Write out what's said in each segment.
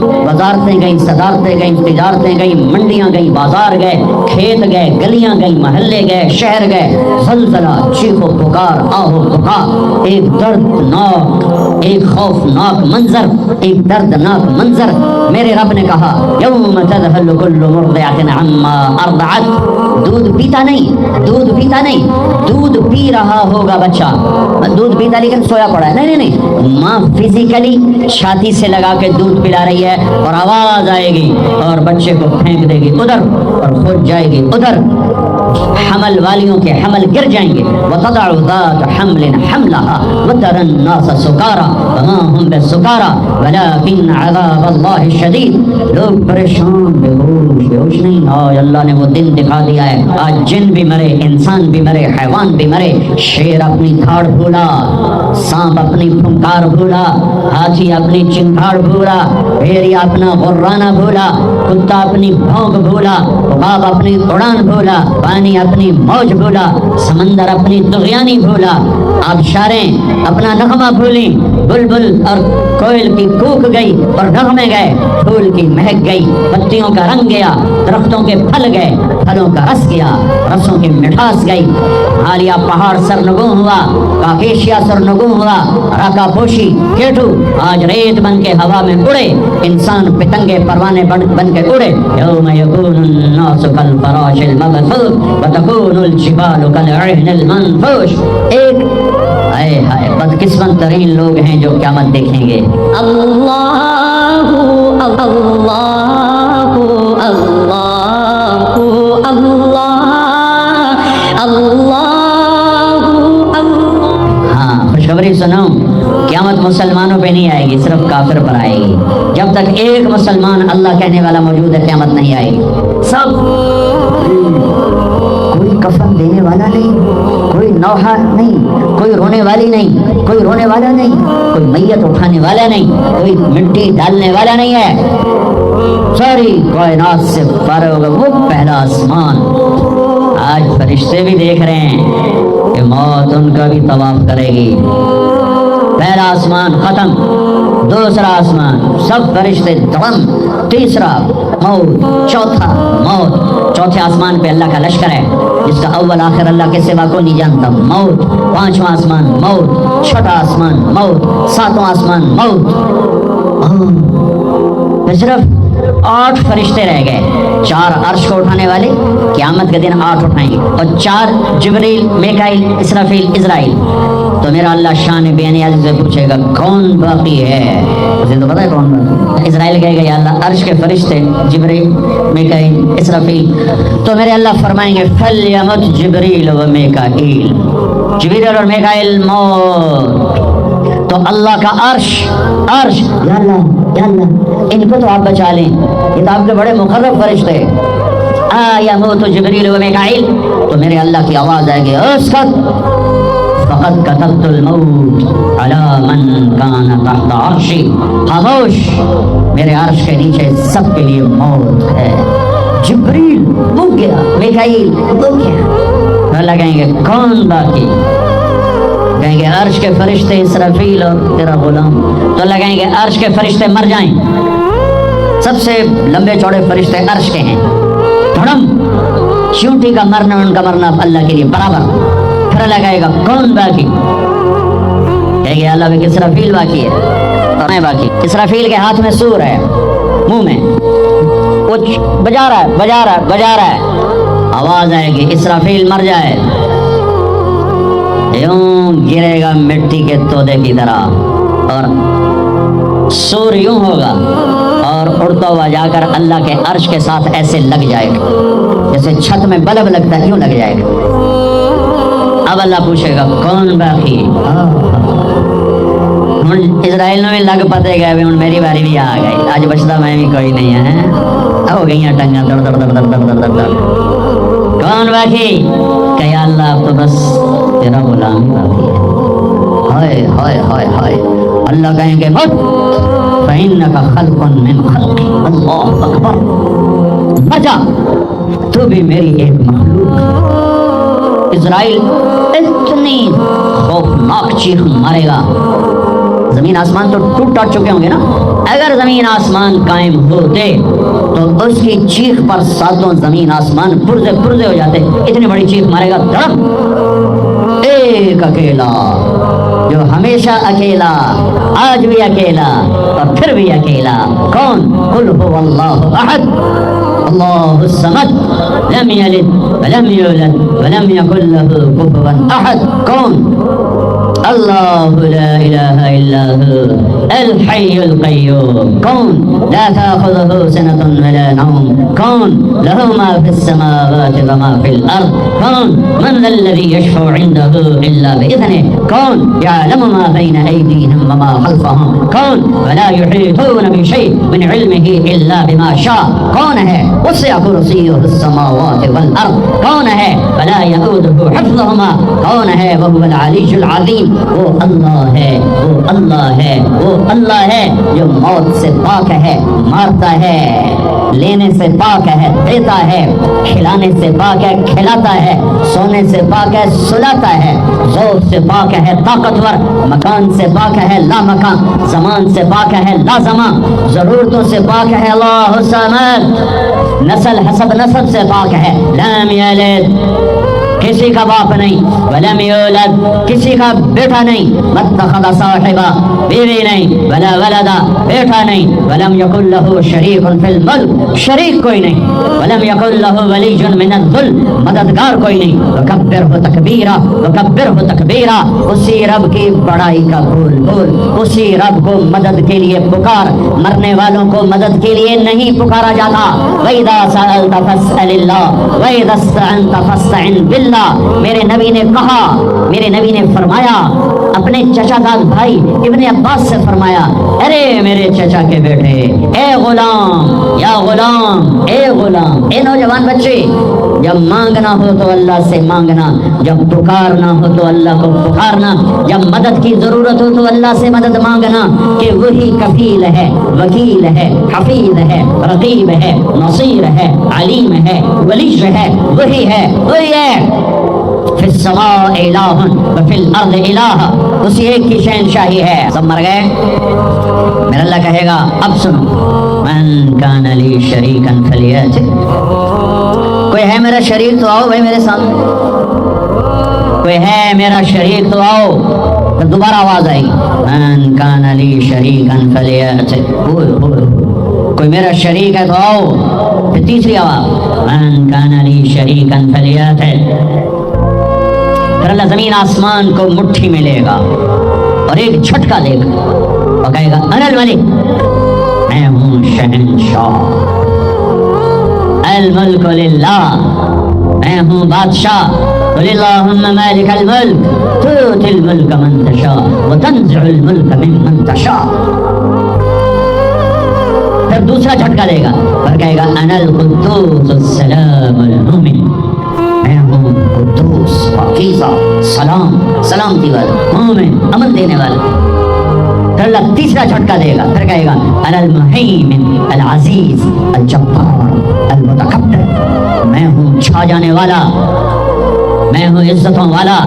वजारतें गई, सदारतें गई, तिजारतें गई, मंडियां गई, बाजार गए, खेत गए, गलियां गई, महल्ले गए, शहर गए, जलजला, चीखो पुकार, आहो पुकार, एक दर्दनाक, एक खौफनाक मंजर, एक दर्दनाक मंजर। मेरे रब ने कहा यौम तज़हलु कुल्लु मुर्दिअतिन अम्मा अर्दअत, दूध पीता नहीं, दूध पीता नहीं, दूध पी रहा होगा बच्चा, दूध पीता लेकिन सोया पड़ा है, नहीं नहीं नहीं, माँ फिजिकली छाती से लगा के दूध पिला रही है और आवाज आएगी और बच्चे को फेंक देगी उधर और खुद जाएगी उधर, हमल वालियों के हमल गिर जाएंगे। वतदअु ज़ात हमलिन हमलहा वतरन नास सुकारा वमा हुम बिसुकारा वलाकिन अज़ाबल्लाहि शदीद, लोग परेशान, बेहोश नहीं। आज अल्लाह ने वो दिन दिखा दिया है, आज जिन भी मरे, इंसान भी मरे, हैवान भी मरे, शेर अपनी धाड़ भूला, सांप अपनी फुंकार भूला, हाथी अपनी चिंगाड़ भूला, भेड़िया अपना गुर्राना भूला, कुत्ता अपनी भौंक भूला, बाब अपनी उड़ान भूला, पानी अपनी मौज भूला, समंदर अपनी दुग़यानी भूला, आबशारें अपना नगमा भूली, बुलबुल और कोयल की कूक गई और नगमे गए, फूल की महक गई, पत्तियों का रंग गया, दरख्तों के फल गए, फलों का रस गया, रसों की मिठास गई, आलिया पहाड़ सरनगू हुआ, काकेशिया सरनगू हुआ, राका पोशी केटू आज रेत बन के हवा में उड़े, इंसान पतंगे परवाने बन के उड़े। यौम यकूनुन नासु कल फराशिल मबसूस व तकूनुल जिबालु कल अहनिल मनफूश। एक हाय हाय बदकिस्मत तरीन लोग हैं जो क़यामत देखेंगे। अल्लाहु अल्लाहु अल्लाहु अल्लाह अल्लाहु अल्लाह। हाँ, खुशखबरी सुनो, क़यामत मुसलमानों पे नहीं आएगी, सिर्फ काफिर पर आएगी। जब तक एक मुसलमान अल्लाह कहने वाला मौजूद है, क़यामत नहीं आएगी। सब कोई कफन देने वाला नहीं, कोई नौहा नहीं, कोई रोने वाली नहीं, कोई रोने वाला नहीं, कोई मैयत उठाने वाला नहीं, कोई मिट्टी डालने वाला नहीं है। सारी कायनात से फारिग होगा वो पहला आसमान। आज फरिश्ते भी देख रहे हैं कि मौत उनका भी तवाफ करेगी। पहला आसमान खत्म, दूसरा आसमान सब फरिश्ते दम, तीसरा मौत, चौथा मौत। चौथे आसमान पे अल्लाह का लश्कर है जिसका अव्वल आखिर अल्लाह के सिवा को नहीं जानता, मौत। पांचवा आसमान मौत, छठा आसमान मौत, सातवां आसमान मौत। सिर्फ 8 फरिश्ते रह गए, 4 अर्श को उठाने वाले, क़यामत के दिन 8 उठाएंगे, और 4 जिब्रील, मीकाईल, इसराफील, इज़राइल। तो मेरा अल्लाह शान बेनियाज़ से पूछेगा कौन बाकी है? उसे तो पता है कौन बाकी। इज़राइल कहेगा या अल्लाह अर्श के फरिश्ते जिब्रील, मीकाईल, इसराफील। तो मेरे अल्लाह फरमाएंगे फल्यमुत जिब्रील व मीकाईल, जिब्रील और मीकाईल मौत। तो अल्लाह का अर्श या अल्लाह इनको तो आप बचा लें, ये तो आपके बड़े मुकर्रब फरिश्ते। यमूतु जिब्रील व मीकाईल, तो मेरे अल्लाह की आवाज़ आएगी अस्कत फ़क़द कतबतुल मौत अला मन काना तहत अर्शी। खामोश, मेरे अर्श के नीचे सबके लिए मौत है। जिब्रील वो गया, मीकाईल वो गया। तो लगेंगे कौन बाकी? कहेंगे अर्श के फरिश्ते इसराफील और तेरा गुलाम। तो लगाएंगे अर्श के फरिश्ते मर जाएं, सबसे लंबे चौड़े फरिश्ते अर्श के हैं, धड़म चींटी का मरना उनका मरना अल्लाह के लिए बराबर। फिर लगाएगा कौन बाकी? कहेंगे अल्लाह में इसराफील बाकी है, और मैं बाकी। इसराफील के हाथ में सूर है, मुंह में कुछ बजा रहा है, आवाज आएगी इसराफील मर जाए, यूं गिरेगा मिट्टी के तोदे की तरह, और सूर यूं होगा और उड़ता हुआ जाकर अल्लाह के अर्श के साथ ऐसे लग जाएगा, जैसे छत में बल्ब लगता है यूं लग जाएगा। अब अल्लाह पूछेगा कौन बाकी? इजराइल में लग पते गए, मेरी बारी भी आ गई, आज बचता मैं भी कोई नहीं है। हो गई टंगा दर दर दर दर दर दर दर। कौन बाकी? क्या अल्लाह अब तो बस तेरा गुलाम ही बाकी है। हाय हाय हाय हाय, अल्लाह कहेंगे मत फइन्नका खल्कुन मिन खल्की, अल्लाह अकबर, बचा तू भी मेरी एक मखलूक। इजराइल इतनी खौफनाक चीख मारेगा, زمین آسمان تو ٹوٹ ٹوٹ چکے ہوں گے نا. اگر زمین آسمان قائم ہوتے تو اس کی چیخ پر ساتوں زمین آسمان پرزے پرزے ہو جاتے. اتنی بڑی چیخ مارے گا دھڑم. ایک اکیلا جو ہمیشہ اکیلا، آج بھی اکیلا اور پھر بھی اکیلا. کون؟ قل هو اللہ احد اللہ الصمد لم یلد ولم یولد ولم یکن له کفوا احد. کون؟ اللہ لا الہ الا هو الحی القیوم. کون؟ لا تأخذه سنة ولا نوم. کون؟ له ما في السماوات وما في الأرض. کون؟ من ذا الذي يشفع عنده إلا بإذنه. کون؟ يعلم ما بين أيديهم وما خلفهم. کون؟ ولا يحيطون بشيء من علمه إلا بما شاء. کون ہے؟ وسع کرسیہ السماوات والأرض. کون ہے؟ ولا يؤوده حفظهما. کون ہے؟ وهو العلی العظیم. وہ اللہ ہے، وہ اللہ ہے، وہ اللہ ہے جو موت سے پاک ہے، مارتا ہے، لینے سے پاک ہے، دیتا ہے، کھلانے سے پاک ہے، کھلاتا ہے، سونے سے پاک ہے، سلاتا ہے، ذوق سے پاک ہے، طاقتور، مکان سے پاک ہے، لا مکان، زمان سے پاک ہے، لا زمان، ضرورتوں سے پاک ہے، اللہ الصمد، نسل حسب نسب سے پاک ہے، لم یلد، کسی کا باپ نہیں، ولم یولد، کسی کا بیٹا نہیں، متخذ صاحبہ، بیوی نہیں، ولا ولدا، بیٹا نہیں، ولم یکن له شریک فی الملک، شریک کوئی نہیں، ولم یکن له ولی من الذل، مددگار کوئی نہیں. وکبرہ تکبیرا، وکبرہ تکبیرا. اسی رب کی بڑائی کا بول بول، اسی رب کو مدد کے لیے پکار. مرنے والوں کو مدد کے لیے نہیں پکارا جاتا. وَإِذَا سَأَلْتَ فَاسْأَلِ اللَّهَ وَإِذَا اسْتَعَنْتَ فَاسْتَعِنْ بِاللَّهِ. میرے نبی نے کہا، میرے نبی نے فرمایا، اپنے چچا داد بھائی ابن عباس سے فرمایا، ارے میرے چچا کے بیٹے، اے غلام، یا غلام، اے غلام، اے نوجوان بچے، جب مانگنا ہو تو اللہ سے مانگنا، جب پکارنا ہو تو اللہ کو پکارنا، جب مدد کی ضرورت ہو تو اللہ سے مدد مانگنا، کہ وہی کفیل ہے، وکیل ہے، حفیظ ہے، رقیب ہے، نصیر ہے، علیم ہے، ولی ہے، وہی ہے، وہی ہے. فی السماء الہ وفی الارض الہ، اسی ایک کی شہنشاہی ہے. سب مر گئے؟ میرا اللہ کہے گا اب سنو، من کان لی شریکا فلیأت، کوئی ہے میرا شریک تو آؤ بھائی میرے سامنے، کوئی ہے میرا شریک تو آؤ. پھر دوبارہ آواز آئی، من کان لی شریکا فلیأت، کوئی میرا شریک ہے تو آؤ. پھر تیسری آواز، من کان لی شریکا فلیأت. پھر اللہ زمین آسمان کو مٹھی میں لے گا اور ایک جھٹکا دے گا اور کہے گا انا الملک، میں ہوں شہنشاہ، الملک للہ، میں ہوں بادشاہ. قل اللہم مالک الملک تؤتی الملک من تشاء وتنزع الملک ممن تشاء. پھر دوسرا جھٹکا دے گا اور کہے گا انا القدوس السلام المؤمن، میں ہوں قدوس پاکیزہ سلام سلامتی والا مومن امن دینے والا. پھر اللہ تیسرا جھٹکا دے گا، پھر کہے گا انا المہیمن العزیز الجبار المتکبر، میں ہوں چھا جانے والا، میں ہوں عزتوں والا،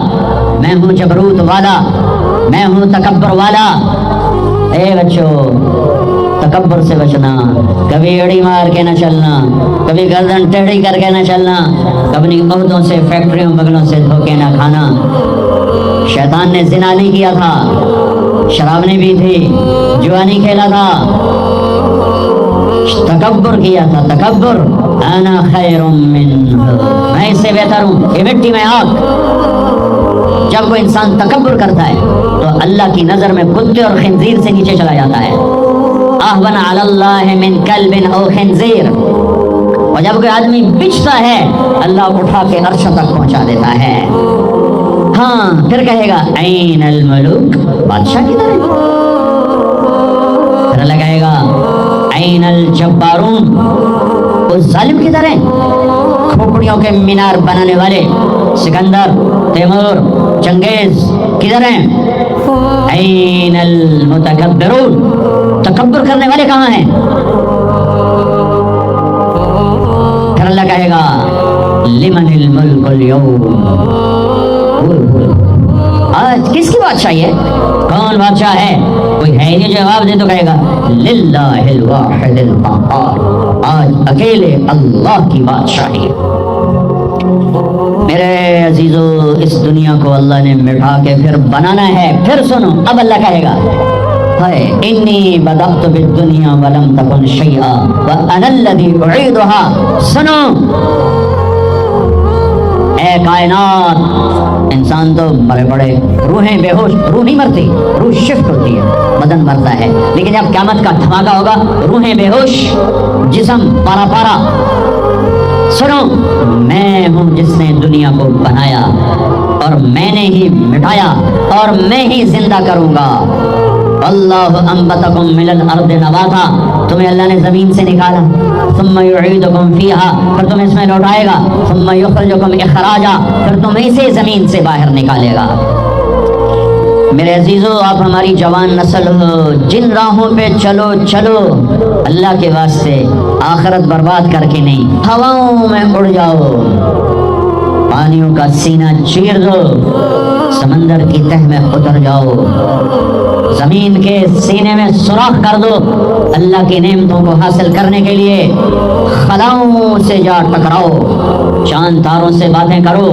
میں ہوں جبروت والا، میں ہوں تکبر والا. اے بچوں، تکبر سے بچنا، کبھی اڑی مار کے نہ چلنا، کبھی گردن ٹیڑھی کر کے نہ چلنا، اپنی عہدوں سے، فیکٹریوں بغلوں سے دھوکے نہ کھانا. شیطان نے زنا نہیں کیا تھا، شراب نہیں پی تھی، جوا نہیں کھیلا تھا، تکبر کیا تھا. تکبر، انا خیر منہ، میں اس سے بہتر ہوں، یہ مٹی میں آگ. جب کوئی انسان تکبر کرتا ہے تو اللہ کی نظر میں کتے اور خنزیر سے نیچے چلا جاتا ہے. اہون علی اللہ من کلب او خنزیر. اور جب کوئی آدمی بچتا ہے اللہ اٹھا کے عرش تک پہنچا دیتا ہے. ہاں پھر کہے گا این الملوک، بادشاہ کدھر ہے؟ پھر اللہ کہے گا این الجبارون، وہ ظالم کدھر ہے؟ کھوپڑیوں کے مینار بنانے والے سکندر، تیمور، چنگیز کدھر ہیں؟ این المتکبرون، تکبر کرنے والے کہاں ہیں؟ پھر اللہ کہے گا لمن الملک اليوم، آج کس کی بادشاہی ہے؟ کون بادشاہ ہے؟ کوئی ہے نہیں جواب دے تو کہے گا للہ الواحد القہار، آج اکیلے اللہ کی بادشاہی۔ میرے عزیزو، اس دنیا کو اللہ نے مٹا کے پھر بنانا ہے۔ پھر سنو، اب اللہ کہے گا انی بدأت بالدنیا ولم تکن شیئا وانا الذی اعیدها۔ سنو اے کائنات، انسان تو مرے پڑے، روحیں بے ہوش، روح نہیں مرتی، روح شفٹ ہوتی ہے، بدن مرتا ہے، لیکن جب قیامت کا دھماکہ ہوگا روحیں بے ہوش، جسم پارا پارا۔ سنو، میں ہوں جس نے دنیا کو بنایا اور میں نے ہی مٹایا اور میں ہی زندہ کروں گا۔ اللہ انبتکم من الارض نباتا، تمہیں اللہ نے زمین سے نکالا، ثم یعیدکم فیہا، پھر تمہیں اس میں لوٹائے گا، ثم یخرجکم اخراجا، پھر تمہیں اسے زمین سے باہر نکالے گا۔ میرے عزیزو، آپ ہماری جوان نسل ہو، جن راہوں پہ چلو چلو اللہ کے واسطے، آخرت برباد کر کے نہیں، ہواؤں میں اڑ جاؤ، پانیوں کا سینہ چیر دو، سمندر کی تہ میں اتر جاؤ، زمین کے سینے میں سوراخ کر دو، اللہ کی نعمتوں کو حاصل کرنے کے لیے خلاؤں سے جا ٹکراؤ، چاند تاروں سے باتیں کرو۔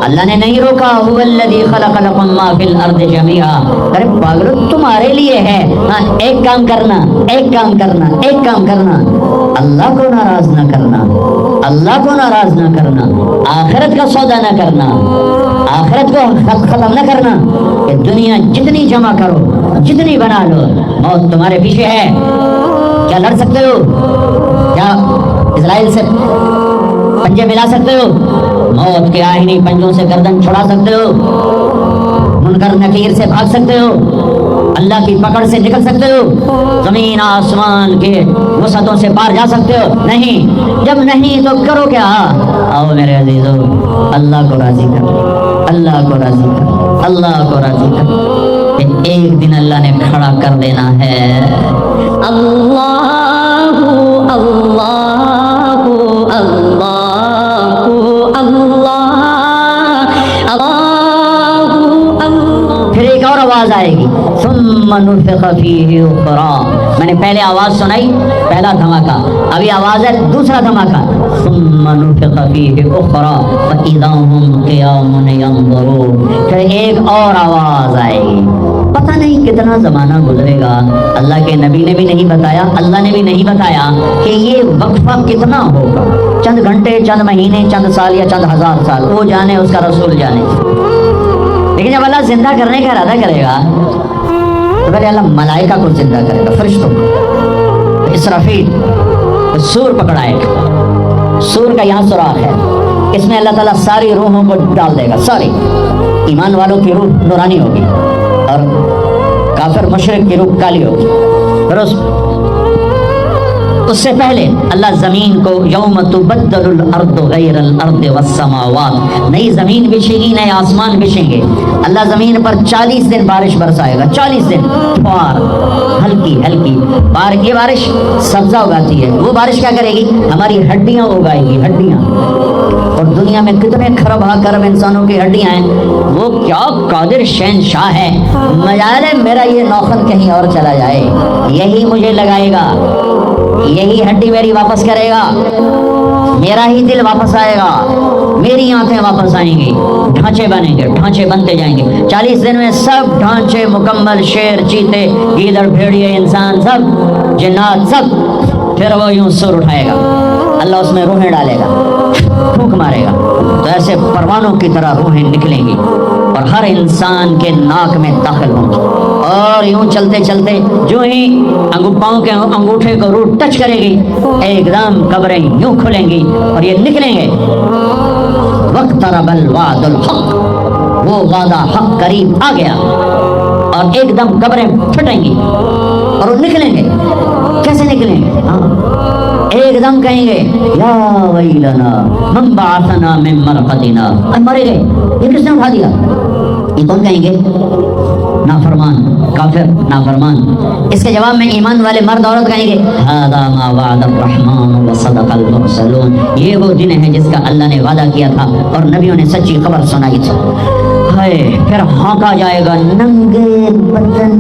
اللہ نے نہیں روکا، هو الذی خلق لکم ما فی الارض جمیعا۔ ارے پاگلو، تمہارے لیے ہے، ہاں ایک کام کرنا، ایک کام کرنا، ایک کام کرنا، اللہ کو ناراض نہ کرنا، اللہ کو ناراض نہ کرنا، آخرت کا سودا نہ کرنا، آخرت کو ختم نہ کرنا کہ دنیا جتنی جمع کرو، جتنی بنا لو، موت تمہارے پیچھے ہے۔ کیا لڑ سکتے ہو؟ کیا اسرائیل سے پنجے ملا سکتے ہو؟ موت کے آہنی پنجوں سے گردن چھڑا سکتے ہو؟ منکر نکیر سے بھاگ سکتے ہو؟ اللہ کی پکڑ سے نکل سکتے ہو؟ زمین آسمان کے وسعتوں سے پار جا سکتے ہو؟ نہیں۔ جب نہیں تو کرو کیا؟ آؤ میرے عزیزو، اللہ کو راضی کر، اللہ کو راضی کر، اللہ کو راضی کر، کہ ایک دن اللہ نے کھڑا کر دینا ہے۔ اللہ اللہ اللہ اللہ اللہ۔ پھر ایک اور آواز آئے گی، ثم نفخ فیہ اخری۔ میں نے پہلے آواز سنائی، پہلا دھماکہ، ابھی آواز ہے دوسرا دھماکہ، ثم نفخ فیہ اخری فاذا ہم قیام ینظرون۔ پھر ایک اور آواز آئے گی۔ پتہ نہیں کتنا زمانہ گزرے گا، اللہ کے نبی نے بھی نہیں بتایا، اللہ نے بھی نہیں بتایا کہ یہ وقفہ کتنا ہوگا، چند گھنٹے، چند مہینے، چند سال یا چند ہزار سال، وہ جانے، اس کا رسول جانے۔ لیکن جب اللہ زندہ کرنے کا ارادہ کرے گا تو پہلے اللہ ملائکہ کو زندہ کرے گا، فرشتوں کو، اسرافیل سور پکڑائے گا، سور کا یہاں سوراخ ہے، اس میں اللہ تعالیٰ ساری روحوں کو ڈال دے گا، ساری۔ ایمان والوں کی روح نورانی ہوگی اور کافر مشرک کی روح کالی ہوگی۔ پھر اس سے پہلے اللہ زمین کو یوم تبدل الارض غیر الارض والسماوات، نئی زمین بچھے گی، نئے آسمان بچھیں گے۔ اللہ زمین پر 40 دن بارش برسائے گا، 40 دن فوار، ہلکی ہلکی بارش۔ یہ بارش سبزہ اگاتی ہے، وہ بارش کیا کرے گی؟ ہماری ہڈیاں اگائے گی، ہڈیاں۔ اور دنیا میں کتنے کھرب کھرب انسانوں کی ہڈیاں ہیں، وہ کیا قادر شہنشاہ ہے، مجال ہے میرا یہ نوخن کہیں اور چلا جائے، یہی مجھے لگائے گا، یہی ہڈی میری واپس کرے گا، میرا ہی دل واپس آئے گا، میری آنکھیں واپس آئیں گی، ڈھانچے بنیں گے، ڈھانچے بنتے جائیں گے۔ 40 دن میں سب ڈھانچے مکمل، شیر، چیتے، گیدڑ، بھیڑیے، انسان، سب جنات، سب۔ پھر وہ یوں سر اٹھائے گا، اللہ اس میں روحیں ڈالے گا، پھونک مارے گا، تو ایسے پروانوں کی طرح روحیں نکلیں گی اور ہر انسان کے ناک میں داخل ہوں گی، اور یوں چلتے چلتے جو ہی پاؤں کے انگوٹھے کو روح ٹچ کرے گی، ایک دم قبریں یوں کھلیں گی اور یہ نکلیں گے۔ وَاقْتَرَبَ الْوَعْدُ الْحَقُّ، وہ وعدہ حق قریب آ گیا، اور ایک دم قبریں پھٹیں گی اور وہ نکلیں گے۔ کیسے نکلیں گے؟ ایک دم کہیں گے یا ویلنا من بعثنا من مرقدنا، مرے گئے، یہ کس نے اٹھا دیا؟ یہ کون کہیں گے؟ نافرمان، کافر، نافرمان۔ اس کے جواب میں ایمان والے مرد عورت کہیں گے ھذا ما وعد الرحمن وصدق المرسلون، یہ وہ دن ہے جس کا اللہ نے وعدہ کیا تھا اور نبیوں نے سچی خبر سنائی تھی۔ ہائے، پھر ہانکا جائے گا، ننگے بدن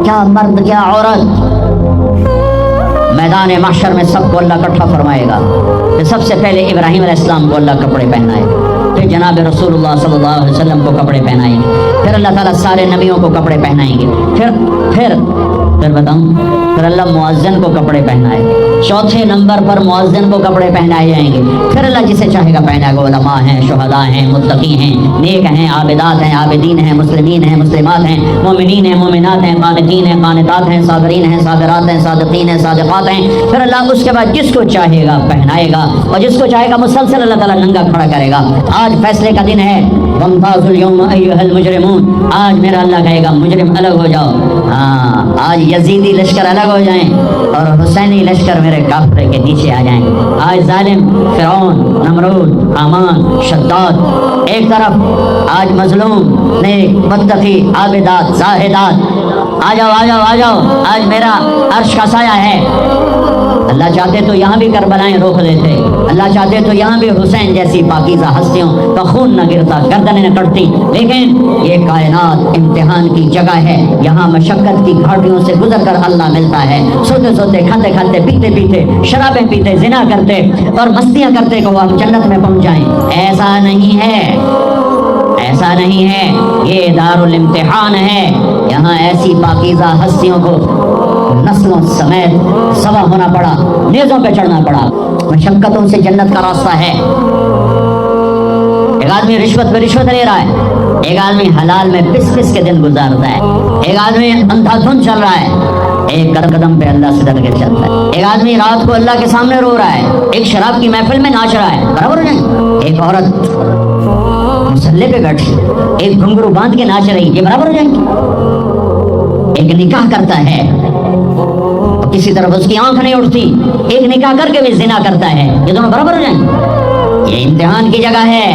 کیا مرد کیا عورت، میدان محشر میں سب کو اللہ اکٹھا فرمائے گا کہ سب سے پہلے ابراہیم علیہ السلام کو اللہ کپڑے پہنائے، پھر جناب رسول اللہ صلی اللہ علیہ وسلم کو کپڑے پہنائیں گے، پھر اللہ تعالیٰ سارے نبیوں کو کپڑے پہنائیں گے، پھر بتاؤں، پھر اللہ مؤذن کو کپڑے پہنائے گا، چوتھے نمبر پر مؤذن کو کپڑے پہنائے جائیں گے، پھر اللہ جسے چاہے گا پہنائے گا، علماء ہیں، شہداء ہیں، متقی ہیں، نیک ہیں، عابدات ہیں، عابدین ہیں، مسلمین ہیں، مسلمات ہیں، مومنین ہیں، مومنات ہیں، قانتین ہیں، قانتات ہیں، صابرین ہیں، صابرات ہیں، صادقین ہیں، صادقات ہیں، پھر اللہ اس کے بعد جس کو چاہے گا پہنائے گا، اور جس کو چاہے گا مسلسل اللہ تعالیٰ ننگا کھڑا کرے گا۔ آج فیصلے کا دن ہے، وامتازوا اليوم ایھا المجرمون، آج میرا اللہ کہے گا مجرم الگ ہو جاؤ، ہاں آج یزیدی لشکر الگ ہو جائیں اور حسینی لشکر میرے کافرے کے نیچے آ جائیں۔ آج ظالم فرعون، نمرود، حامان، شداد ایک طرف، آج مظلوم، نیک، متقی، عابدات، زاہدات، آ جاؤ آ جاؤ آ جاؤ، آج میرا عرش کا سایہ ہے۔ اللہ چاہتے تو یہاں بھی کربلائیں روک دیتے، اللہ چاہتے تو یہاں بھی حسین جیسی پاکیزہ ہستیوں کا خون نہ گرتا، گردنیں نہ کٹتی، لیکن یہ کائنات امتحان کی جگہ ہے، یہاں مشقت کی گھاٹیوں سے گزر کر اللہ ملتا ہے۔ سوتے سوتے، کھاتے کھاتے، پیتے پیتے، شرابیں پیتے، زنا کرتے اور مستیاں کرتے کہ وہ ہم جنت میں پہنچ جائیں، ایسا نہیں ہے، ایسا نہیں ہے، یہ دارالامتحان ہے، یہاں ایسی پاکیزہ ہستیوں کو نسلوں سمیت سوا ہونا پڑا، نیزوں پہ چڑھنا پڑا، مشقتوں سے جنت کا راستہ ہے۔ ایک آدمی رشوت پہ رشوت لے رہا ہے، ایک آدمی حلال میں پس پس کے دن گزارتا ہے، ایک آدمی اندھا دھند چل رہا ہے، ایک قدم قدم پہ اللہ سے ڈر کے چلتا ہے، ایک آدمی رات کو اللہ کے سامنے رو رہا ہے، ایک شراب کی محفل میں ناچ رہا ہے، برابر ہو جائیں؟ ایک عورت مسلے پہ بیٹھی، ایک گھنگرو باندھ کے ناچ رہی، یہ برابر ہو جائیں گے؟ ایک نکاح کرتا ہے اور کسی طرف اس کی آنکھ نہیں اٹھتی، ایک نکاح کر کے بھی زنا کرتا ہے، یہ دونوں برابر ہو جائیں گے؟ یہ امتحان کی جگہ ہے،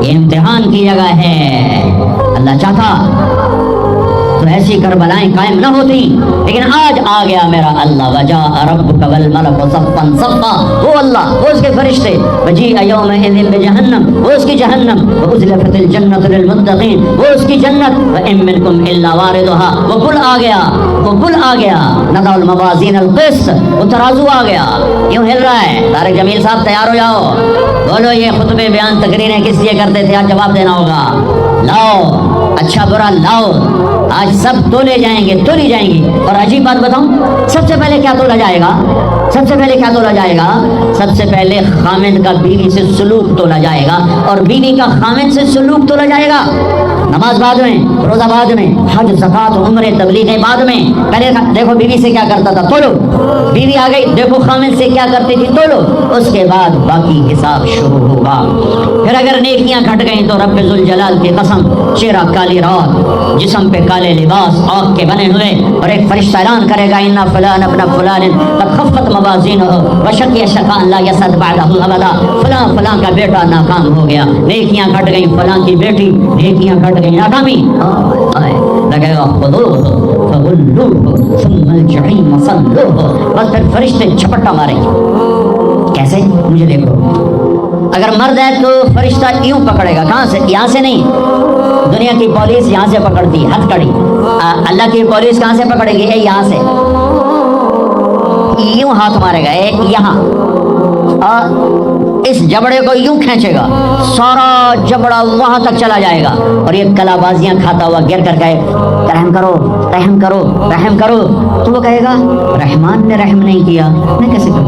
یہ امتحان کی جگہ ہے۔ اللہ چاہتا تو ایسی کربلائیں قائم نہ ہوتی، لیکن آج آ گیا میرا اللہ، وجاء ربک والملک صفا صفا، وہ اللہ، وہ اس کے فرشتے، وجیء یومئذ بجہنم، وہ اس کی جہنم، وازلفت الجنۃ للمتقین، وہ اس کی جنت، وان منکم الا واردها، وہ پل آ گیا، وہ پل آ گیا، نضع الموازین القسط، وہ ترازو آ گیا، یوں ہل رہا ہے۔ طارق جمیل صاحب تیار ہو جاؤ، بولو یہ خطبے بیان تقریریں کس لیے کرتے تھے، آج جواب دینا ہوگا، لاؤ اچھا برا لاؤ، آج سب تولے جائیں گے، تولی جائیں گی۔ اور عجیب بات بتاؤں، سب سے پہلے کیا تولا جائے گا؟ سب سے پہلے کیا تولا جائے گا؟ سب سے پہلے خامند کا بیوی سے سلوک تولا جائے گا، اور بیوی کا خامند سے سلوک تولا جائے گا۔ نماز بعد میں، روزہ بعد میں، حج، زکات، عمرے، تبلیغیں بعد میں، پہلے دیکھو بیوی سے کیا کرتا تھا، تولو، بیوی آ گئی، دیکھو خامند سے کیا کرتی تھی، تولو، اس کے بعد باقی حساب شروع ہوگا۔ پھر اگر نیکیاں گھٹ گئیں تو رب ذوالجلال کی قسم، چہرہ کالی رات، جسم پہ کالے لباس، آگ کے بنے ہوئے، اور ایک فرشتہ اعلان کرے گا، ان فلان ابن فلان قد خفت موازینہ وشقی شقاء لا یسعد بعدہ ابدا، فلاں فلاں کا بیٹا ناکام ہو گیا، نیکیاں گھٹ گئیں، فلاں کی بیٹی، نیکیاں گھٹ گئیں، ناکامی لگے گا، خذوہ فغلوہ ثم الجحیم صلوہ، بس پھر فرشتے جھپٹا ماریں گے۔ کیسے؟ مجھے دیکھو، اگر مرد ہے تو فرشتہ یوں پکڑے گا، کہاں سے؟ یہاں سے نہیں، دنیا کی پولیس یہاں سے پکڑتی، ہتھ کڑی، اللہ کی پولیس کہاں سے پکڑے گی؟ یہاں سے، یوں ہاتھ مارے گا، یہاں، اور اس جبڑے کو یوں کھینچے گا، سارا جبڑا وہاں تک چلا جائے گا، اور یہ کلا بازیاں کھاتا ہوا گر کر کہے رحم کرو رحم کرو رحم کرو، تو وہ کہے گا رحمان نے رحم نہیں کیا، میں کیسے کروں؟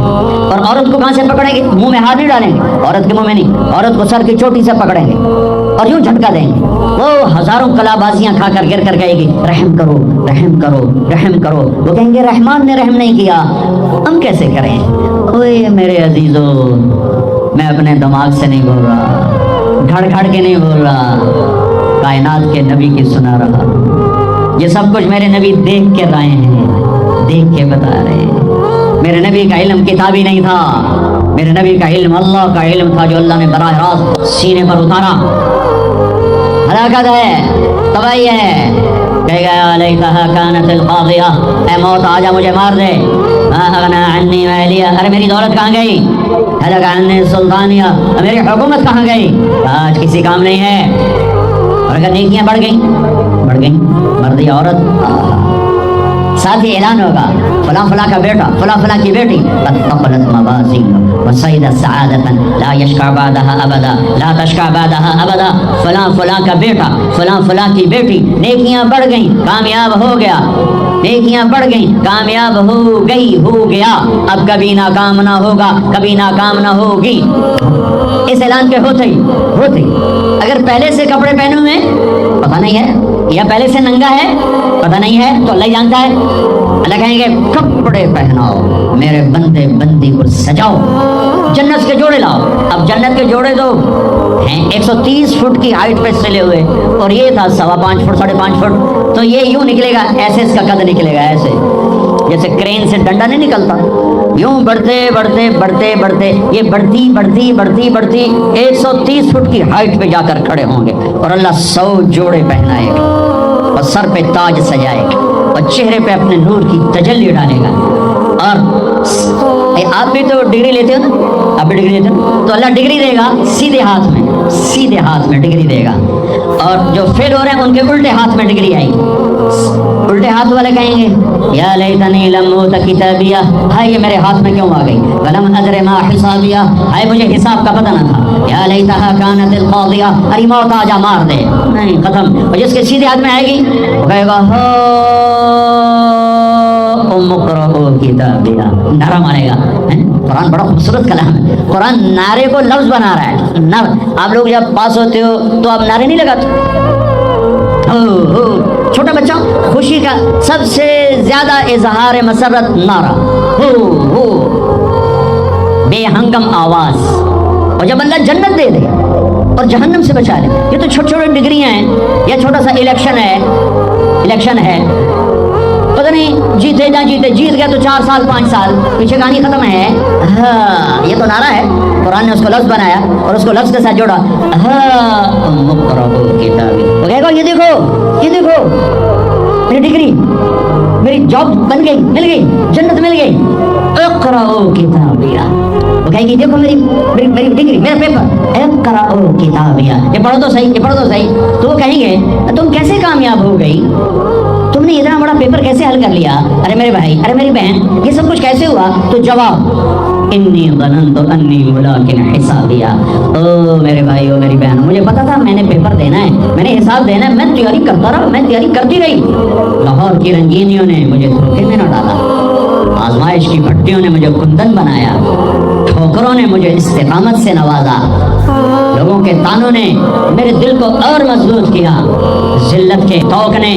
اور عورت کو کہاں سے پکڑیں گے؟ منہ میں ہاتھ نہیں ڈالیں گے، عورت کے منہ میں نہیں، عورت کو سر کی چوٹی سے پکڑیں گے اور یوں جھٹکا دیں گے، وہ ہزاروں کلا بازیاں کھا کر گر کر کہے گی رحم کرو رحم کرو رحم کرو، وہ کہیں گے رحمان نے رحم نہیں کیا، ہم کیسے کریں؟ اوے میرے عزیزو، میں اپنے دماغ سے نہیں بول رہا، گھڑ گھڑ کے نہیں بول رہا، کائنات کے نبی کی سنا رہا، یہ سب کچھ میرے نبی دیکھ کے رائے ہیں، دیکھ کے بتا رہے ہیں۔ میرے نبی کا علم کتابی نہیں تھا، میرے نبی کا علم اللہ کا علم تھا، جو اللہ نے براہ راست سینے پر اتارا۔ ہلاکت ہے، تباہی ہے، کہے گا لیتہا کانت القاضیہ، اے موت آجا مجھے مار دے، ما اغنی عنی مالیہ، ارے میری دولت کہاں گئی، ہلک عنی سلطانیہ، میری حکومت کہاں گئی، آج کسی کام نہیں ہے۔ اور اگر نیکیاں بڑھ گئیں، بڑھ बढ़ गई, मर्द या औरत, साथ ही ऐलान होगा फला फला का बेटा, फला फला की बेटी, क़द मवाज़ीन व सईदा सआदतन ला यशका बादहा अबदा, ला तशका बादहा अबदा, फला फला का बेटा, फला फला की बेटी, नेकियां बढ़ गई, कामयाब हो गया, नेकियां बढ़ गई, कामयाब हो गई, हो गया, अब कभी नाकाम ना होगा, कभी नाकाम ना होगी। इस ऐलान के होते ही अगर पहले से कपड़े पहने हुए पता नहीं है, या पहले से नंगा है पता नहीं है, तो अल्लाह जानता है। अल्लाह कहेंगे कपड़े पहनाओ, मेरे बंदे बंदी को सजाओ, जन्नत के जोड़े लाओ। अब जन्नत के जोड़े तो हैं 130 फुट की हाइट पे सिले हुए, और ये था 5.25 फुट 5.5 फुट, तो ये यूं निकलेगा, ऐसे इसका कद निकलेगा, ऐसे जैसे क्रेन से डंडा नहीं निकलता, यूं बढ़ते बढ़ते बढ़ते बढ़ते ये बढ़ती बढ़ती बढ़ती बढ़ती 130 फुट की हाइट पे जाकर खड़े होंगे, और अल्लाह 100 जोड़े पहनाएगा, और सर पे ताज सजाएगा, और चेहरे पे अपने नूर की तजल्ली डालेगा। और आप भी तो डिग्री लेते हो ना, आप भी डिग्री लेते हो, तो अल्लाह डिग्री देगा सीधे हाथ में डिग्री देगा, और जो फेल हो रहे हैं उनके उल्टे हाथ में डिग्री आएगी। उल्टे हाथ वाले कहेंगे या लैतनी लम ऊत किताबिया, हाय ये मेरे हाथ में क्यों आ गई, वलम अदरे मा हिसाबिया, हाय मुझे हिसाब का पता न था, या लैतहा कानतिल कादिया, अरे मौत आजा मार दे, नहीं खत्म। और जिसके सीधे हाथ में आएगी वो कहेगा हो किताबिया, नारा मारेगा। कुरान बड़ा खूबसूरत कलाम है, कुरान नारे को लफ्ज बना रहा है। आप लोग जब पास होते हो तो आप नारे नहीं लगाते, छोटा बच्चा खुशी का सबसे ज्यादा इजहार मसरत नारा, हो बेहंगम आवाज। और जब अल्लाह जन्नत दे दे और जहन्नम से बचा ले, ये तो छोटे छोटे डिग्रियां हैं, या छोटा सा इलेक्शन है, पता नहीं जीते ना जीते, जीत गया तो 4 साल 5 साल, पीछे कहानी खत्म है। हाँ, ये तो नारा है, कुरान ने उसको लफ्ज बनाया और उसको लफ्ज के साथ जोड़ा। हाँ, वो कहेगा ये देखो मेरी डिग्री, मेरी जॉब बन गई, मिल गई, जन्नत मिल गई, इक़राओ किताबिया। वो कहेगी देखो मेरी डिग्री, मेरा पेपर, इक़राओ किताबिया, ये पढ़ो तो सही। तो वो कहेंगे तुम कैसे कामयाब हो गई, तुमने इतना बड़ा पेपर कैसे हल कर लिया, अरे मेरे भाई, अरे मेरी बहन, ये सब कुछ कैसे हुआ? तो जवाब इन्नी ज़ननतु अन्नी मुलाकिन हिसाबिया, ओ मेरे भाई, ओ मेरी बहन, मुझे पता था मैंने पेपर देना है, मैंने हिसाब देना है, मैं तैयारी करता रहा, मैं तैयारी करती रही। लाहौर की रंगीनियों ने मुझे धोखे में न डाला, आजमाइश की भट्टियों ने मुझे कुंदन बनाया, ठोकरों ने मुझे इस्तिकामत से नवाजा, लोगों के तानों ने मेरे दिल को और मजबूत किया, जिल्लत के तौक ने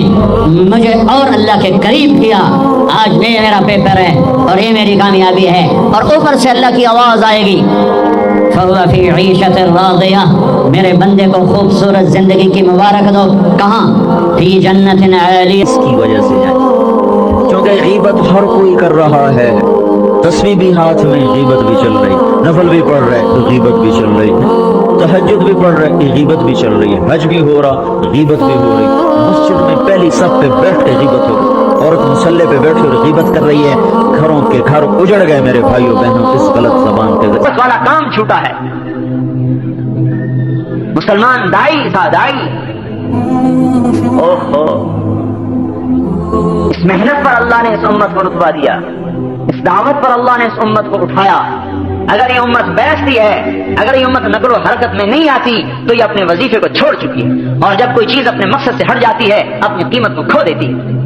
मुझे और अल्लाह के करीब किया। आज ये मेरा पेपर है और ये मेरी कामयाबी है, और ऊपर से अल्लाह की आवाज़ आएगी फहुवा फी ईशतिर रादिया, मेरे बंदे को खूबसूरत जिंदगी की मुबारक दो। कहाँ? फी जन्नतिन आलिया। इसकी वजह से जाए, क्योंकि गीबत हर कोई कर रहा है, तस्वीर भी हाथ में, गीबत भी चल रही, नफल भी पढ़ रहे तो गीबत भी चल रही है, तहज्जुद भी पढ़ रहे गीबत भी चल रही है, हज भी हो रहा गीबत भी हो रही, मस्जिद में पहली सफ पे बैठ के गीबत हो रही, औरत मुसल्ले पे बैठ कर गीबत कर रही है, घरों के घर उजड़ गए मेरे भाइयों बहनों इस गलत जबान के जरिए। वाला काम छूटा है। मुसलमान दाई ओहो, इस मेहनत पर अल्लाह ने इस उम्मत को रुतबा दिया, इस दावत पर अल्लाह ने इस उम्मत को उठाया। अगर ये उम्मत बैठती है, अगर ये उम्मत नकलो हरकत में नहीं आती, तो ये अपने वजीफे को छोड़ चुकी है, और जब कोई चीज अपने मकसद से हट जाती है अपनी कीमत को खो देती है।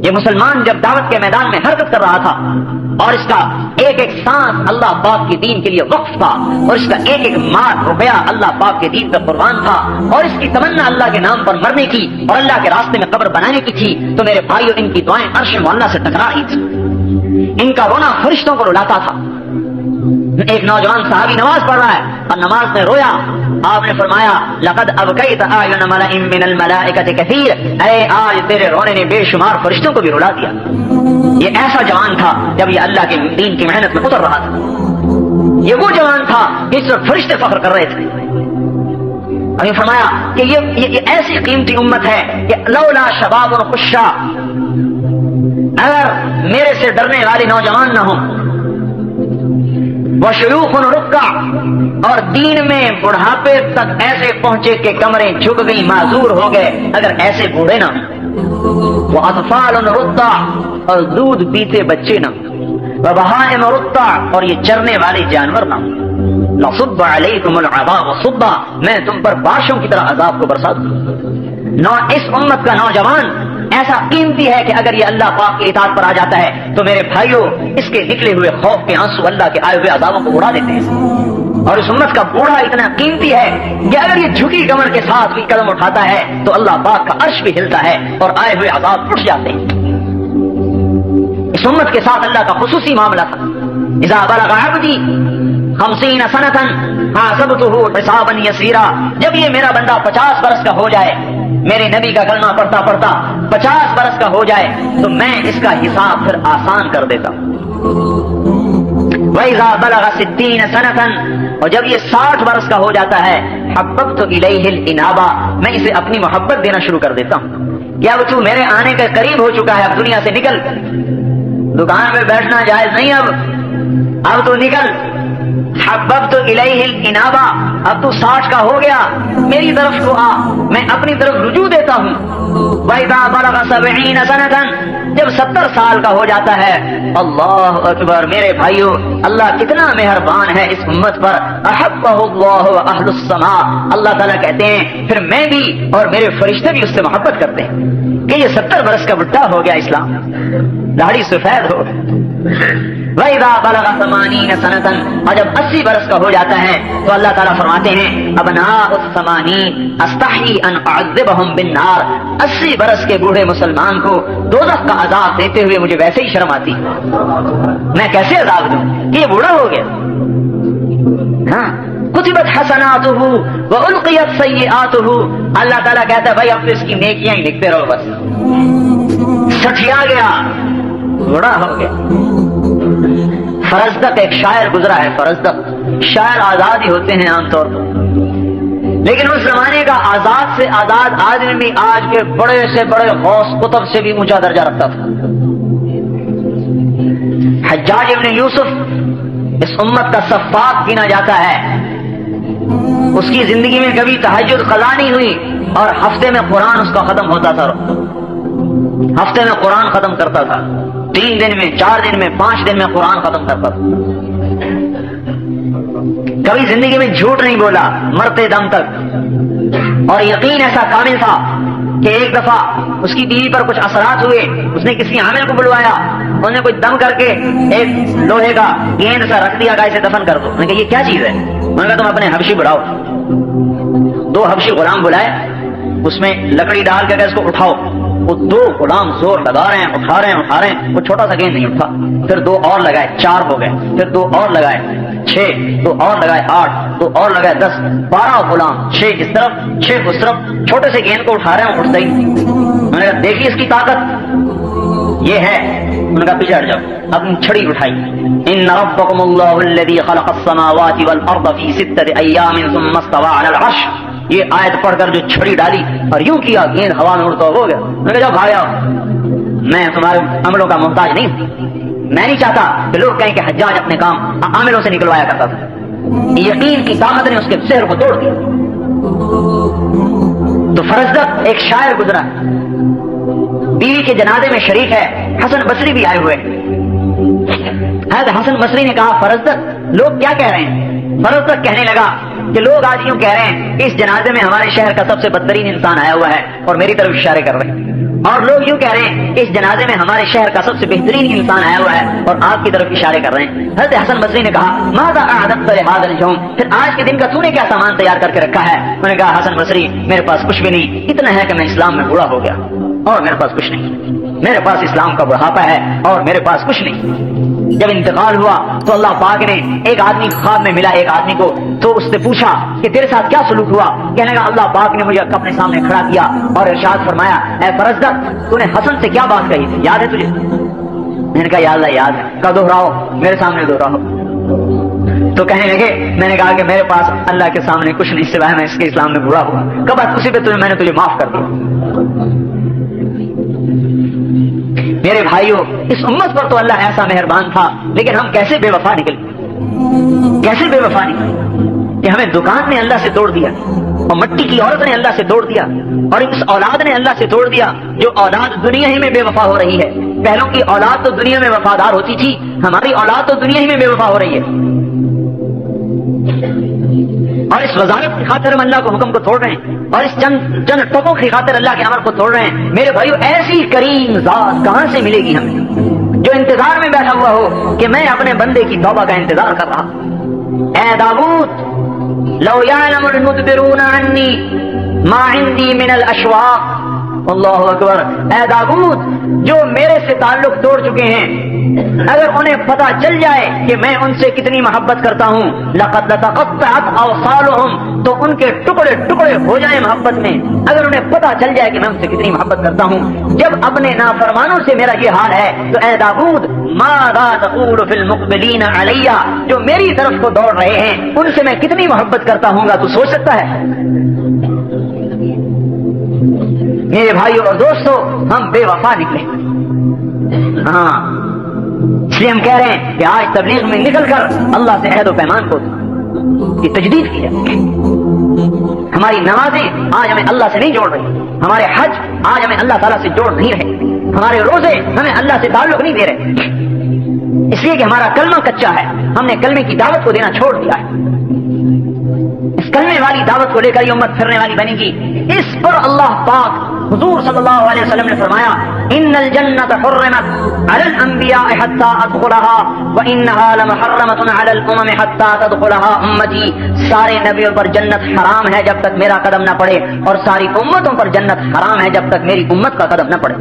ये मुसलमान जब दावत के मैदान में हरकत कर रहा था, और इसका एक एक सांस अल्लाह पाक के दीन के लिए वक्फ था, और इसका एक एक माल रुपया अल्लाह पाक के दीन पर कुर्बान था, और इसकी तमन्ना अल्लाह के नाम पर मरने की और अल्लाह के रास्ते में कब्र बनाने की थी, तो मेरे भाइयों इनकी दुआएं अर्श मुअल्ला से टकरा रही थी, इनका रोना फरिश्तों को रुलाता था। एक नौजवान साहबी नमाज पढ़ रहा है और नमाज में रोया, आपने फरमाया लक़द अबकैत आयुन मलइम मिनल मलाइकति कसीर, ऐ आज तेरे रोने ने बेशुमार फरिश्तों को भी रुला दिया। ये ऐसा जवान था जब ये अल्लाह के दीन की मेहनत में उतर रहा था, ये वो जवान था जिस पर फरिश्ते फख्र कर रहे थे। अभी फरमाया कि ये ऐसी कीमती उम्मत है कि लौला शबाबुन खुशा, अगर मेरे से डरने वाले नौजवान न हो, वशयूखुन रुक्का, और दीन में बुढ़ापे तक ऐसे पहुंचे कि कमरें झुक गई, माजूर हो गए अगर ऐसे बूढ़े ना। वो अतफालन रुद्दा, और दूध पीते बच्चे ना। व बहाइम रुद्दा, और ये चरने वाले जानवर ना। लसुब्ब अलैकुमुल अज़ाब सुब्बा, मैं तुम पर बारिशों की तरह अजाब को बरसा दूं। इस उम्मत का नौजवान ऐसा कीमती है कि अगर ये अल्लाह पाक की इताअत पर आ जाता है तो मेरे भाइयों, इसके निकले हुए खौफ के आंसू अल्लाह के आए हुए अज़ाबों को उड़ा देते हैं। और इस उम्मत का बूढ़ा इतना कीमती है कि अगर ये झुकी कमर के साथ भी कदम उठाता है तो अल्लाह पाक का अर्श भी हिलता है और आए हुए अज़ाब उठ जाते हैं। इस उम्मत के साथ अल्लाह का खुसूसी मामला था। इज़ा बलग अब्दी 50 सनतन हासबतुहु हिसाबन यसीरा, जब ये मेरा बंदा 50 बरस का हो जाए, मेरे नबी का कलमा पढ़ता पढ़ता 50 बरस का हो जाए, तो मैं इसका हिसाब फिर आसान कर देता हूं। वइज़ा बलग 60 सनतन, और जब ये 60 बरस का हो जाता है, हब्बतु इलैहिल इनाबा, मैं इसे अपनी मोहब्बत देना शुरू कर देता हूं। क्या तू मेरे आने के करीब हो चुका है, अब दुनिया से निकल, दुकान में बैठना जायज नहीं, अब तू निकल। हब्बतु इलैहिल इनाबा, अब तू 60 का हो गया, मेरी तरफ को आ, मैं अपनी तरफ रुजू देता हूँ। वइज़ा बलग 70 सनतन, जब 70 साल का हो जाता है, अल्लाह अकबर, मेरे भाइयों, अल्लाह कितना मेहरबान है इस उम्मत पर। अहब्बहुल्लाहु व अहलुस समा, अल्लाह ताला कहते हैं फिर मैं भी और मेरे फरिश्ते भी उससे मोहब्बत करते हैं कि ये 70 बरस का बुढ़ा हो गया, इस्लाम दाढ़ी सफेद हो। वइज़ा बलग 80 सनतन, और जब 80 बरस का हो जाता है तो अल्लाह ताला फरमाते हैं अबनाउस समानीन अस्तही अन अअज़िबहुम बिन्नार, 80 बरस के बूढ़े मुसलमान को दोज़ख का अजाब देते हुए मुझे वैसे ही शर्म आती, मैं कैसे अजाब दूं कि ये बूढ़ा हो गया। हाँ, कुतिबत हसनातुहु व उल्क़ियत सय्यिआतुहु, अल्लाह ताला कहता है भाई अब तो इसकी नेकियां ही लिखते रहो, बस सठिया गया, बूढ़ा हो गया। फरजदक एक शायर गुजरा है, फरजदक शायर आजाद ही होते हैं आमतौर पर, लेकिन उस जमाने का आजाद से आजाद आदमी भी आज के बड़े से बड़े गौस कुतुब से भी ऊंचा दर्जा रखता था। हज्जाज इब्न यूसुफ इस उम्मत का सफ़ाक गिना जाता है। उसकी जिंदगी में कभी तहज्जुद क़ज़ा नहीं हुई और हफ्ते में कुरान उसका खत्म होता था, हफ्ते में कुरान खत्म करता था, 3 दिन में, 4 दिन में, 5 दिन में कुरान खत्म करता था। कभी जिंदगी में झूठ नहीं बोला मरते दम तक, और यकीन ऐसा कामिल था कि एक दफा उसकी बीवी पर कुछ असरात हुए, उसने किसी आमिल को बुलवाया, उन्होंने कुछ दम करके एक लोहे का गेंद सा रख दिया, कहा इसे दफन कर दो। उन्होंने कहा ये क्या चीज है? उन्होंने कहा तुम अपने हबशी बुलाओ। 2 हबशी गुलाम बुलाए, उसमें लकड़ी डाल के इसको उठाओ। वो 2 गुलाम जोर लगा रहे हैं, उठा रहे हैं, वो छोटा सा गेंद नहीं उठा। फिर 2 और लगाए, 4 हो गए, फिर 2 और लगाए, 6, 2 और लगाए, 8, 2 और लगाए, 10, 12 गुलाम, 6 इस तरफ, 6 उस तरफ, छोटे से गेंद को उठा रहे हैं, उठते ही। उन्होंने कहा देखिए इसकी ताकत ये है। उन्होंने कहा पीछे हट जाओ, अपनी छड़ी उठाई। इन्न रब्बकुमुल्लाहु अल्लज़ी खलक़स समावाति वल अर्द फी 6 अय्यामिन सुम्मा इस्तवा अलल अर्श, ये आयत पढ़कर जो छड़ी डाली और यूं किया, गेंद हवा में उड़ता हो गया। मैंने कहा भाई आओ, मैं तुम्हारे अमलों का मोहताज नहीं, मैं नहीं चाहता कि लोग कहें कि हज्जाज अपने काम आमिलों से निकलवाया करता था। यकीन की ताकत ने उसके शहर को तोड़ दिया। तो फरजदक एक शायर गुजरा, बीवी के जनाजे में शरीक है, हसन बसरी भी आए हुए। हसन बसरी ने कहा फरजदक लोग क्या कह रहे हैं? फरजदक कहने लगा कि लोग आज यूं कह रहे हैं कि इस जनाजे में हमारे शहर का सबसे बदतरीन इंसान आया हुआ है और मेरी तरफ इशारे कर रहे हैं, और लोग यूं कह रहे हैं कि इस जनाजे में हमारे शहर का सबसे बेहतरीन इंसान आया हुआ है और आपकी तरफ इशारे कर रहे हैं। हज़रत हसन बसरी ने कहा माज़ा अअदत लिहाज़ल यौम, फिर आज के दिन का तूने क्या सामान तैयार करके रखा है? मैंने कहा हसन बसरी मेरे पास कुछ भी नहीं, इतना है कि मैं इस्लाम में बूढ़ा हो गया और मेरे पास कुछ नहीं, मेरे पास इस्लाम का बुढ़ापा है और मेरे पास कुछ नहीं। जब इंतकाल हुआ तो अल्लाह पाक ने एक आदमी ख्वाब में मिला, एक आदमी को, तो उससे पूछा कि तेरे साथ क्या सलूक हुआ? कहने लगा अल्लाह पाक ने मुझे अपने सामने खड़ा किया और इरशाद फरमाया ऐ फरजदक तूने हसन से क्या बात कही थी, याद है तुझे? मैंने कहा या अल्लाह याद है। कहा दोहराओ, मेरे सामने दोहराओ। तो कहने लगे, मैंने कहा कि मेरे पास अल्लाह के सामने कुछ नहीं सिवाय मैं इसके इस्लाम में बुरा हुआ। कब उसी पे मैंने तुझे माफ कर दिया। मेरे भाइयों, इस उम्मत पर तो अल्लाह ऐसा मेहरबान था, लेकिन हम कैसे बेवफा निकले। कैसे बेवफा निकली कि हमें दुकान ने अल्लाह से तोड़ दिया और मट्टी की औरत ने अल्लाह से तोड़ दिया और इस औलाद ने अल्लाह से तोड़ दिया। जो औलाद दुनिया ही में बेवफा हो रही है, पहलों की औलाद तो दुनिया में वफादार होती थी, हमारी औलाद तो दुनिया ही में बेवफा हो रही है। और इस वजारत की खातिर हम अल्लाह को हुक्म को तोड़ रहे हैं और इस चंद टकों की खातिर अल्लाह के अमर को तोड़ रहे हैं। मेरे भाइयों, ऐसी करीम जात कहां से मिलेगी हमें जो इंतजार में बैठा हुआ हो कि मैं अपने बंदे की तौबा का इंतजार कर रहा। ऐ दाऊद, लौ यअलमुल मुदबिरून अन्नी मा इंदी मिनल अशवाक, अल्लाहु अकबर। ऐ दाऊद, जो मेरे से ताल्लुक तोड़ चुके हैं, अगर उन्हें पता चल जाए कि मैं उनसे कितनी मोहब्बत करता हूँ, लक़द लतक़त्तअत अवसालुहुम, तो उनके टुकड़े टुकड़े हो जाए मोहब्बत में। अगर उन्हें पता चल जाए कि मैं उनसे कितनी मोहब्बत करता हूँ, जब अपने नाफरमानों से मेरा ये हाल है, तो ऐ दाऊद, माज़ा तक़ूलु फिल मुक़बिलीन अलैया, जो मेरी तरफ को दौड़ रहे हैं, उनसे मैं कितनी मोहब्बत करता हूँगा, तू सोच सकता है? मेरे भाइयों और दोस्तों, हम बेवफा निकले। हाँ, इसलिए हम कह रहे हैं कि आज तबलीग में निकलकर अल्लाह से अहद व पैमान को की तजदीद की जाए। हमारी नमाजें आज हमें अल्लाह से नहीं जोड़ रही, हमारे हज आज हमें अल्लाह ताला से जोड़ नहीं रहे, हमारे रोजे हमें अल्लाह से ताल्लुक नहीं दे रहे, इसलिए कि हमारा कलमा कच्चा है। हमने कलमे की दावत को देना छोड़ दिया है। इस कलमे वाली दावत को लेकर ये उम्मत फिरने वाली बनेगी। इस पर अल्लाह पाक हुजूर सल्लल्लाहु अलैहि वसल्लम ने फरमाया, इन्नल जन्नत हुर्रिमत अलल अंबिया हत्ता अदखुलहा व इन्नहा लमुहर्रमतुन अलल उमम हत्ता तदखुलहा उम्मती। सारे नबियों पर जन्नत हराम है जब तक मेरा कदम न पड़े, और सारी उम्मतों पर जन्नत हराम है जब तक मेरी उम्मत का कदम न पड़े।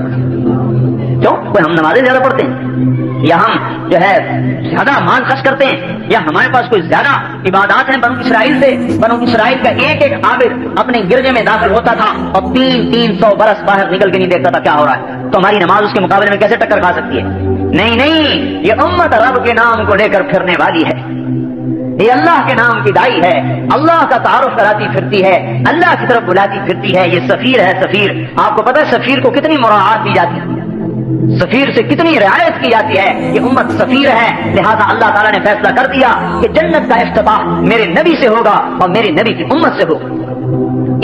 क्यों? कोई हम नमाजें ज्यादा पढ़ते हैं, या हम जो है ज्यादा माल खर्च करते हैं, या हमारे पास कोई ज्यादा इबादत है बनु इसराइल से? बनु इसराइल का एक एक आबिद अपने गिरजे में दाखिल होता था और 300 बरस बाहर निकल के नहीं देखता था क्या हो रहा है। तो हमारी नमाज उसके मुकाबले में कैसे टक्कर खा सकती है? नहीं नहीं, ये उम्मत रब के नाम को लेकर फिरने वाली है, ये अल्लाह के नाम की दाई है, अल्लाह का तारुफ कराती फिरती है, अल्लाह की तरफ बुलाती फिरती है। ये सफीर है, सफीर। आपको पता है सफीर को कितनी मुराआत दी जाती है, सफीर से कितनी रियायत की जाती है। ये उम्मत सफीर है, लिहाजा अल्लाह ताला ने फैसला कर दिया कि जन्नत का इफ्तिताह मेरे नबी से होगा और मेरे नबी की उम्मत से होगा।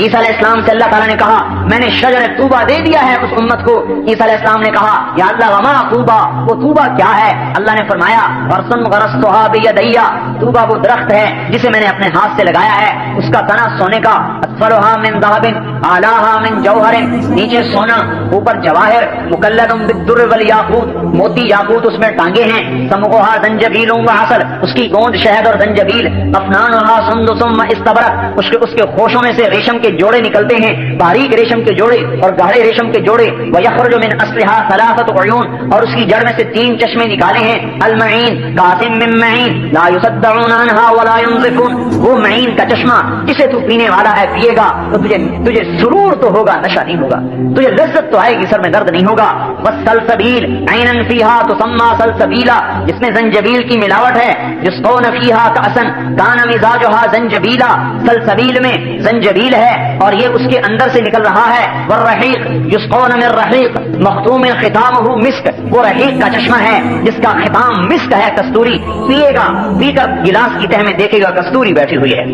ईसा अलैहिस्सलाम से अल्लाह ताला ने कहा, मैंने शजर तूबा दे दिया है उस उम्मत को। ईसा अलैहिस्सलाम ने कहा, या अल्लाह वमा तूबा, वो तूबा क्या है? अल्लाह ने फरमाया, वरसन गरस्तुहा बियदैया, तूबा वो दरख्त है जिसे मैंने अपने हाथ से लगाया है, उसका तना सोने का, असफलुहा मिन ज़हबिन आलाहा मिन जौहरिन, नीचे सोना ऊपर जवाहिर, मुकल्लदुम बिद्दुर्र वल याकूत, मोती याकूत उसमें टांगे हैं, समूहा जंजबीलुम व असल, उसकी गोंद शहद और जंजबील, अफनानुहा सुंदुसुम व इस्तबरक, उसके खोशों में से रेशम के जोड़े निकलते हैं, बारीक रेशम के जोड़े और गाढ़े रेशम के जोड़े। व यखरुजु मिन अस्लिहा सलासतु उयून, और उसकी जड़ में से 3 चश्मे निकाले हैं। अलमईन कासिम मिन मईन ला युसद्दऊन अन्हा वला युनज़िफून, वो मईन का चश्मा जिसे तू पीने वाला है, पिएगा तो तुझे सुरूर तो होगा, नशा नहीं होगा, तुझे लज्जत तो आएगी, सर में दर्द नहीं होगा। वसलसबील ऐनन फीहा तुसम्मा सलसबीला, जिसमें जंजबील की मिलावट है, युस्क़ौन फीहा कअसन कान मिजाजुहा जंजबीला, सलसबील में जंजबील है और ये उसके अंदर से निकल रहा है। वर्रहीक युस्क़ौन मिन रहीक मख्तूम खितामुहु मिस्क, वो रहीक का चश्मा है जिसका खिताम मिस्क है, कस्तूरी। पिएगा, पीकर गिलास की तह में देखेगा कस्तूरी बैठी हुई है,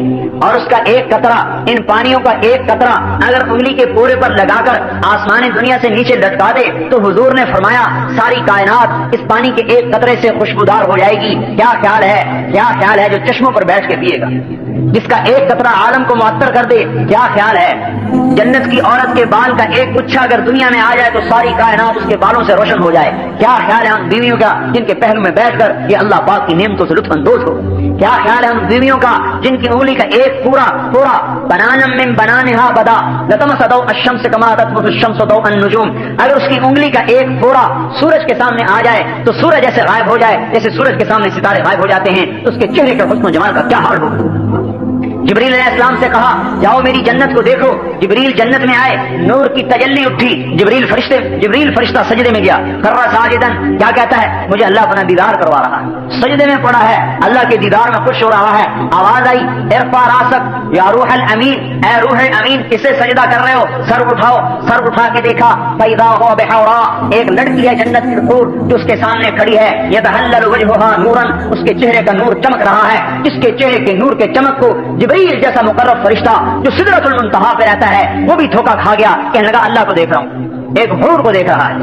और उसका एक कतरा, इन पानियों का एक कतरा अगर उंगली के पूरे पर लगाकर आसमानी दुनिया से नीचे लटका दे तो हुजूर ने फरमाया सारी कायनात इस पानी के एक कतरे से खुशबूदार हो जाएगी। क्या ख्याल है, क्या ख्याल है जो चश्मों पर बैठ के पिएगा, जिसका एक कतरा आलम को मुअत्तर कर दे? क्या ख्याल है? जन्नत की औरत के बाल का एक गुच्छा अगर दुनिया में आ जाए तो सारी कायनात उसके बालों से रोशन हो जाए। क्या ख्याल है उन बीवियों का जिनके पहलू में बैठकर ये अल्लाह पाक की नेमतों से लुत्फ अंदोज हो? क्या ख्याल है उन बीवियों का जिनकी उंगली का एक पूरा बनानम मिन बनानिहा बदा लतमसदौ अश-शम्स कमा ततमसु अश-शम्सु दौ अन-नुजूम, अगर उसकी उंगली का एक पूरा सूरज के सामने आ जाए तो सूरज ऐसे गायब हो जाए जैसे सूरज के सामने सितारे गायब हो जाते हैं, तो उसके चेहरे के हुस्न व जमाल का क्या हाल होगा? जिब्रील अलैहिस्सलाम से कहा जाओ मेरी जन्नत को देखो। जिब्रील जन्नत में आए, नूर की तजल्ली उठी, जिब्रील फरिश्ता सजदे में गया, कर्रा साजिदन, क्या कहता है, मुझे अल्लाह अपना दीदार करवा रहा है। सजदे में पड़ा है, अल्लाह के दीदार में खुश हो रहा है। आवाज आई इरफा रासक या रूहल अमीन, ए रूह अमीन, किसे सजदा कर रहे हो, सर उठाओ। सर उठा के देखा, पैदा हो बिहौरा, एक लड़की है जन्नत की हूर जो उसके सामने खड़ी है। यतहल्लल वजहुहा नूरन, उसके चेहरे का नूर चमक रहा है। जिसके चेहरे के नूर के चमक को जिब्रील जैसा मुकर्रब फरिश्ता जो सिदरतुल मुंतहा पे रहता है वो भी धोखा खा गया, कहने लगा अल्लाह को देख रहा हूं, एक हूर को देख रहा है।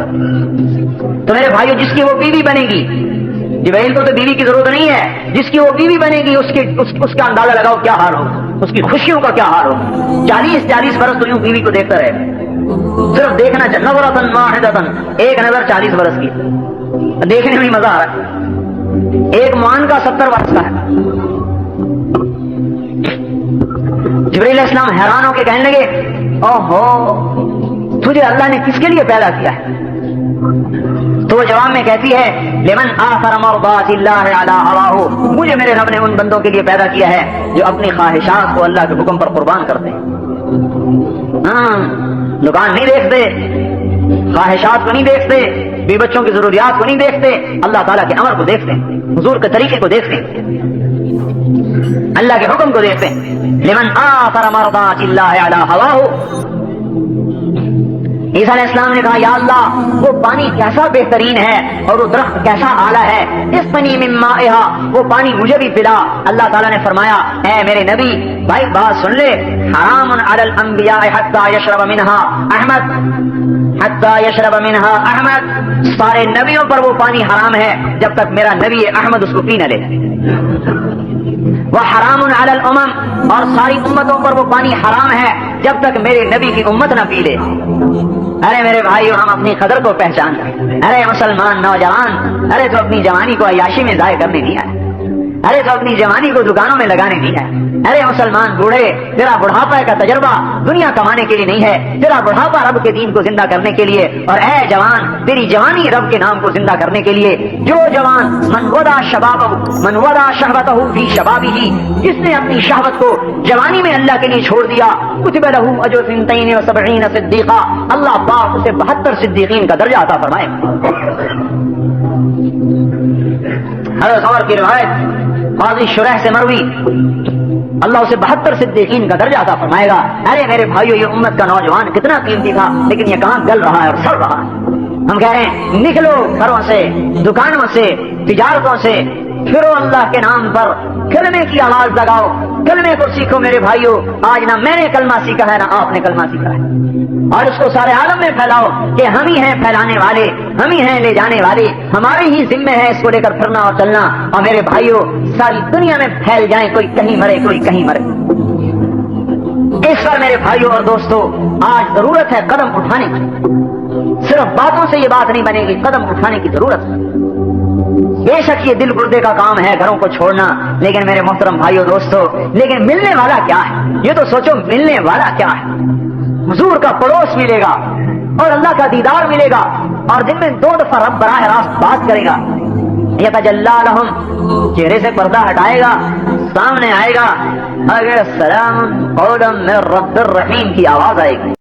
तो मेरे भाइयों, जिसकी वो बीवी बनेगी, जिब्रील को तो बीवी की जरूरत नहीं है, जिसकी वो बीवी बनेगी उसका अंदाजा लगाओ क्या हाल हो, उसकी खुशियों का क्या हाल हो। 40 बरस तो यूं बीवी को देखता रहे, सिर्फ देखना, नज़रतन वाहिदतन, एक नजर 40 बरस की, देखने में मजा आ रहा है। एक मुआन का 70 वर्ष का है। जिब्रील अलैहिस्सलाम हैरान होकर कहने लगे ओहो, तुझे अल्लाह ने किसके लिए पैदा किया है? तो वो जवाब में कहती है लिमन आखर मर्दातिल्लाह अला हवाहु, मुझे मेरे रब ने उन बंदों के लिए पैदा किया है जो अपनी ख्वाहिशात को अल्लाह के हुक्म पर कुर्बान करते हैं। दुकान नहीं देखते, ख्वाहिशात को नहीं देखते, बीवी बच्चों की जरूरियात को नहीं देखते, अल्लाह ताला के अमर को देखते हैं, हुजूर के तरीके को देखते हैं, अल्लाह के हुक्म को देखते हैं। लिमन आखर मर्दातिल्लाह अला हवाहु। ईसा अलैहिस्सलाम ने कहा या अल्लाह, वो पानी कैसा बेहतरीन है और वो दरख्त कैसा आला है, इस पानी में माइहा, वो पानी मुझे भी पिला। अल्लाह ताला ने फरमाया ऐ मेरे नबी, भाई बात सुन ले, हरामुन अलल अंबिया हत्ता यशरब मिनहा अहमद, हत्ता यशरब मिनहा अहमद, सारे नबियों पर वो पानी हराम है जब तक मेरा नबी अहमद उसको पी न ले। वह हरामुन अलल उमम, और सारी उम्मतों पर वो पानी हराम है जब तक मेरे नबी की उम्मत न पी ले। अरे मेरे भाइयों, हम अपनी कदर को पहचान, अरे मुसलमान नौजवान, अरे तो अपनी जवानी को अय्याशी में जाया करने नहीं आया, अरे तो अपनी जवानी को दुकानों में लगाने नहीं आया। अरे मुसलमान बूढ़े, तेरा बुढ़ापा का तजर्बा दुनिया कमाने के लिए नहीं है, तेरा बुढ़ापा रब के दीन को जिंदा करने के लिए, और ऐ जवान, तेरी जवानी रब के नाम को जिंदा करने के लिए। जो जवान मन वदा शहवतहु फी शबाबिही, जिसने अपनी शहवत को जवानी में अल्लाह के लिए छोड़ दिया, कुतिबा लहू अजरु 72 सिद्दीका, अल्लाह पाक उसे 72 सिद्दीकीन का दर्जा अता फरमाए। हज़रत उमर की रिवायत क़ाज़ी शुरैह से मरवी, अल्लाह उसे 72 सिद्दीकीन का दर्जा अता फरमाएगा। अरे मेरे भाइयों, ये उम्मत का नौजवान कितना कीमती था, लेकिन ये कहां गल रहा है और सड़ रहा है। हम कह रहे हैं निकलो घरों से, दुकानों से, तिजारतों से, फिरो अल्लाह के नाम पर, कलमे की आवाज लगाओ, कलमे को सीखो मेरे भाइयों। आज ना मैंने कलमा सीखा है ना आपने कलमा सीखा है, और उसको सारे आलम में फैलाओ कि हम ही हैं फैलाने वाले, हम ही हैं ले जाने वाले, हमारे ही जिम्मे है इसको लेकर फिरना और चलना। और मेरे भाइयों, सारी दुनिया में फैल जाए, कोई कहीं मरे कोई कहीं मरे। इस पर मेरे भाइयों और दोस्तों, आज जरूरत है कदम उठाने की। सिर्फ बातों से ये बात नहीं बनेगी, कदम उठाने की जरूरत है। बेशक ये दिल गुर्दे का काम है घरों को छोड़ना, लेकिन मेरे मोहतरम भाइयों दोस्तों, लेकिन मिलने वाला क्या है, ये तो सोचो, मिलने वाला क्या है। हुजूर का पड़ोस मिलेगा और अल्लाह का दीदार मिलेगा, और दिन में 2 दफा रब बराह रास्त बात करेगा। यतजल्ला लहुम, चेहरे से पर्दा हटाएगा, सामने आएगा, अगर सलाम कौलम मिर रब्बिर रहीम की आवाज आएगी।